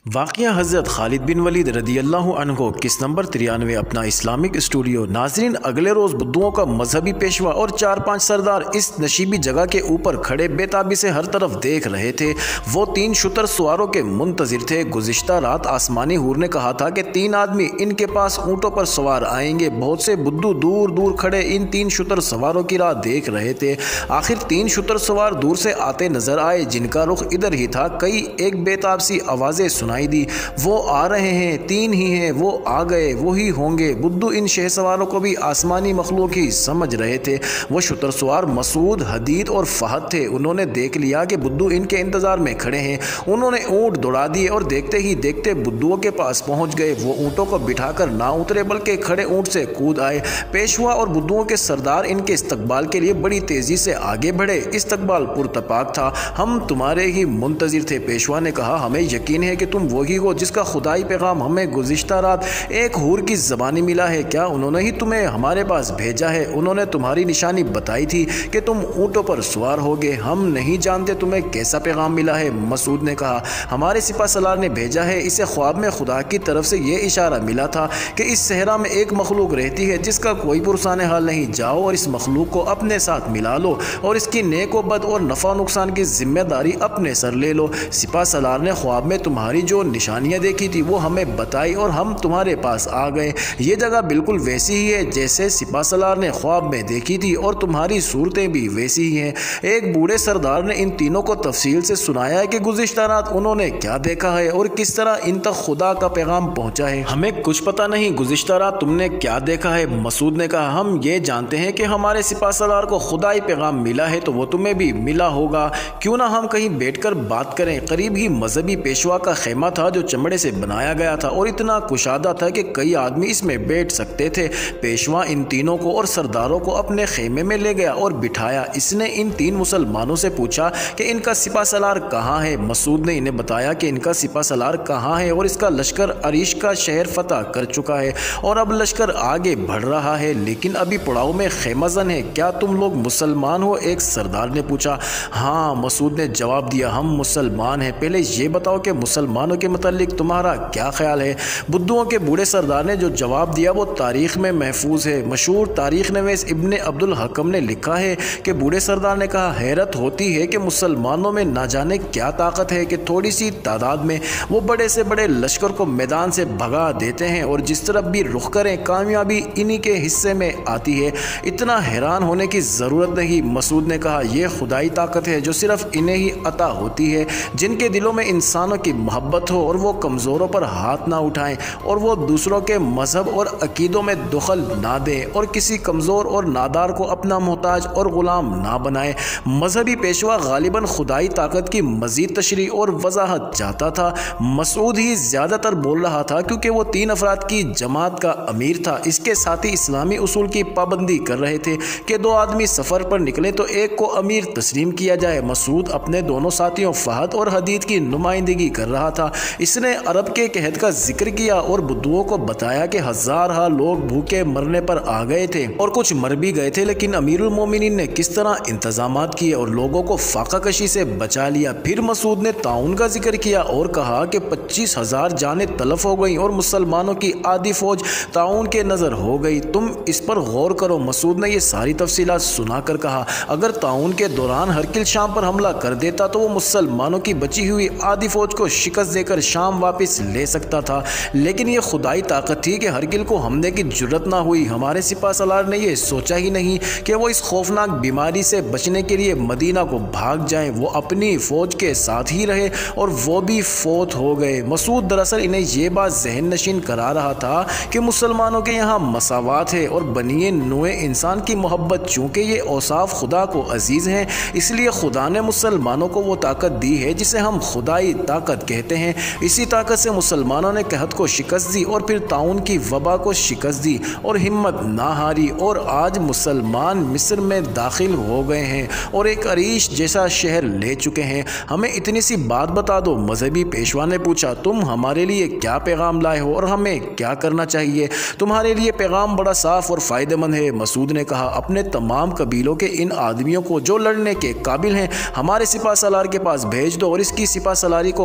واقعہ حضرت خالد بن ولید رضی اللہ عنہ کس نمبر 93 اپنا اسلامک اسٹوڈیو۔ ناظرین، اگلے روز بدھوؤں کا مذہبی پیشوا اور 4-5 سردار اس نشیبی جگہ کے اوپر کھڑے بے تابی سے ہر طرف دیکھ رہے تھے۔ وہ 3 شتر سواروں کے منتظر تھے۔ گزشتہ رات آسمانی حور نے کہا تھا کہ 3 آدمی ان کے پاس اونٹوں پر سوار آئیں گے۔ بہت سے بدھو دور دور کھڑے ان 3 شتر سواروں کی راہ دیکھ رہے تھے۔ آخر 3 شتر سوار دور سے آتے نظر آئے جن کا رخ ادھر ہی تھا۔ ایک بے تاب سی آوازیں سنائی دی، وہ آ رہے ہیں، 3 ہی ہیں، وہ آ گئے، وہی ہوں گے۔ بدھو ان شہ سواروں کو بھی آسمانی مخلوق ہی سمجھ رہے تھے۔ وہ شتر سوار مسعود، حدید اور فہد تھے۔ انہوں نے دیکھ لیا کہ بدھو ان کے انتظار میں کھڑے ہیں۔ انہوں نے اونٹ دوڑا دیے اور دیکھتے ہی دیکھتے بدھوؤں کے پاس پہنچ گئے۔ وہ اونٹوں کو بٹھا کر نہ اترے بلکہ کھڑے اونٹ سے کود آئے۔ پیشوا اور بدھوؤں کے سردار ان کے استقبال کے لیے بڑی تیزی سے آگے بڑھے۔ استقبال پرتپاک تھا۔ ہم تمہارے ہی منتظر تھے، پیشوا نے کہا۔ ہمیں یقین ہے کہ تم وہی ہو جس کا خدائی پیغام ہمیں گزشتہ رات ایک حور کی زبانی ملا ہے۔ کیا انہوں نے ہی تمہیں ہمارے پاس بھیجا ہے؟ انہوں نے تمہاری نشانی بتائی تھی کہ تم اونٹوں پر سوار ہوگے۔ ہم نہیں جانتے تمہیں کیسا پیغام ملا ہے، مسعود نے کہا۔ ہمارے سپہ سالار نے بھیجا ہے۔ اسے خواب میں خدا کی طرف سے یہ اشارہ ملا تھا کہ اس صحرا میں ایک مخلوق رہتی ہے جس کا کوئی پرسان حال نہیں۔ جاؤ اور اس مخلوق کو اپنے ساتھ ملا لو اور اس کی نیک و بد اور نفع نقصان کی ذمہ داری اپنے سر لے لو۔ سپہ سالار نے خواب میں تمہاری جو نشانیاں دیکھی تھی وہ ہمیں بتائی اور ہم تمہارے پاس آ گئے۔ یہ جگہ بالکل ویسی ہی ہے جیسے سپہ سالار نے خواب میں دیکھی تھی اور تمہاری صورتیں بھی ویسی ہی ہیں۔ ایک بوڑھے سردار نے ان تینوں کو تفصیل سے سنایا کہ گزشتہ رات انہوں نے کیا دیکھا ہے اور کس طرح ان تک خدا کا پیغام پہنچا ہے۔ ہمیں کچھ پتہ نہیں گزشتہ رات تم نے کیا دیکھا ہے، مسعود نے کہا۔ ہم یہ جانتے ہیں کہ ہمارے سپہ سالار کو خدائی پیغام ملا ہے تو وہ تمہیں بھی ملا ہوگا۔ کیوں نہ ہم کہیں بیٹھ کر بات کریں؟ قریب ہی مذہبی پیشوا کا خیمہ تھا جو چمڑے سے بنایا گیا تھا اور اتنا کشادہ تھا کہ کئی آدمی اس میں بیٹھ سکتے تھے۔ پیشوا ان تینوں کو اور سرداروں کو اپنے خیمے میں لے گیا اور بٹھایا۔ اس نے ان 3 مسلمانوں سے پوچھا کہ ان کا سپہ سالار کہاں ہے۔ مسعود نے انہیں بتایا کہ ان کا سپہ سالار کہاں ہے اور اس کا لشکر عریش کا شہر فتح کر چکا ہے اور اب لشکر آگے بڑھ رہا ہے، لیکن ابھی پڑاؤ میں خیمہ زن ہے۔ کیا تم لوگ مسلمان ہو؟ ایک سردار نے پوچھا۔ ہاں، مسعود نے جواب دیا، ہم مسلمان ہیں۔ پہلے یہ بتاؤ کہ مسلمانوں کے متعلق تمہارا کیا خیال ہے؟ بدھوؤں کے بوڑھے سردار نے جو جواب دیا وہ تاریخ میں محفوظ ہے۔ مشہور تاریخ نویس ابن عبد الحکم نے لکھا ہے کہ بوڑھے سردار نے کہا، حیرت ہوتی ہے کہ مسلمانوں میں نہ جانے کیا طاقت ہے کہ تھوڑی سی تعداد میں وہ بڑے سے بڑے لشکر کو میدان سے بھگا دیتے ہیں اور جس طرف بھی رخ کریں کامیابی انہی کے حصے میں آتی ہے۔ اتنا حیران ہونے کی ضرورت نہیں، مسعود نے کہا۔ یہ خدائی طاقت ہے جو صرف انہیں ہی عطا ہوتی ہے، جن کے دلوں میں انسانوں کی محبت ہو اور وہ کمزوروں پر ہاتھ نہ اٹھائیں اور وہ دوسروں کے مذہب اور عقیدوں میں دخل نہ دیں اور کسی کمزور اور نادار کو اپنا محتاج اور غلام نہ بنائیں۔ مذہبی پیشوا غالباً خدائی طاقت کی مزید تشریح اور وضاحت چاہتا تھا۔ مسعود ہی زیادہ تر بول رہا تھا کیونکہ وہ 3 افراد کی جماعت کا امیر تھا۔ اس کے ساتھی اسلامی اصول کی پابندی کر رہے تھے کہ 2 آدمی سفر پر نکلیں تو ایک کو امیر تسلیم کیا جائے۔ مسعود اپنے دونوں ساتھیوں فہد اور حدید کی نمائندگی کر رہا تھا۔ اس نے عرب کے قحط کا ذکر کیا اور بدھوؤں کو بتایا کہ 1000 لوگ بھوکے مرنے پر آ گئے تھے اور کچھ مر بھی گئے تھے، لیکن امیر المومنین نے کس طرح انتظامات کیے اور لوگوں کو فاقہ کشی سے بچا لیا۔ پھر مسعود نے تعاون کا ذکر کیا اور کہا کہ 25,000 جانیں تلف ہو گئیں اور مسلمانوں کی آدھی فوج تعاون کے نظر ہو گئی۔ تم اس پر غور کرو۔ مسعود نے یہ ساری تفصیلات سنا کر کہا، اگر تعاون کے دوران ہرقل شام پر حملہ کر دیتا تو وہ مسلمانوں کی بچی ہوئی آدھی فوج کو شکست دے کر شام واپس لے سکتا تھا، لیکن یہ خدائی طاقت تھی کہ ہرقل کو حملے کی جرت نہ ہوئی۔ ہمارے سپہ سالار نے یہ سوچا ہی نہیں کہ وہ اس خوفناک بیماری سے بچنے کے لیے مدینہ کو بھاگ جائیں۔ وہ اپنی فوج کے ساتھ ہی رہے اور وہ بھی فوت ہو گئے۔ مسعود دراصل انہیں یہ بات ذہن نشین کرا رہا تھا کہ مسلمانوں کے یہاں مساوات ہے اور بنی نوع انسان کی محبت، چونکہ یہ اوصاف خدا کو عزیز ہیں اس لیے خدا نے مسلمانوں کو وہ طاقت دی ہے جسے ہم خدائی طاقت کہتے ہیں۔ اسی طاقت سے مسلمانوں نے قحط کو شکست دی اور پھر طاعون کی وبا کو شکست دی اور ہمت نہ ہاری، اور آج مسلمان مصر میں داخل ہو گئے ہیں اور ایک عریش جیسا شہر لے چکے ہیں۔ ہمیں اتنی سی بات بتا دو، مذہبی پیشوا نے پوچھا، تم ہمارے لیے کیا پیغام لائے ہو اور ہمیں کیا کرنا چاہیے؟ تمہارے لیے پیغام بڑا صاف اور فائدہ مند ہے، مسعود نے کہا۔ اپنے تمام قبیلوں کے ان آدمیوں کو جو لڑنے کے قابل ہیں ہمارے سپہ سالار کے پاس بھیج دو اور اس کی سپہ سالاری کو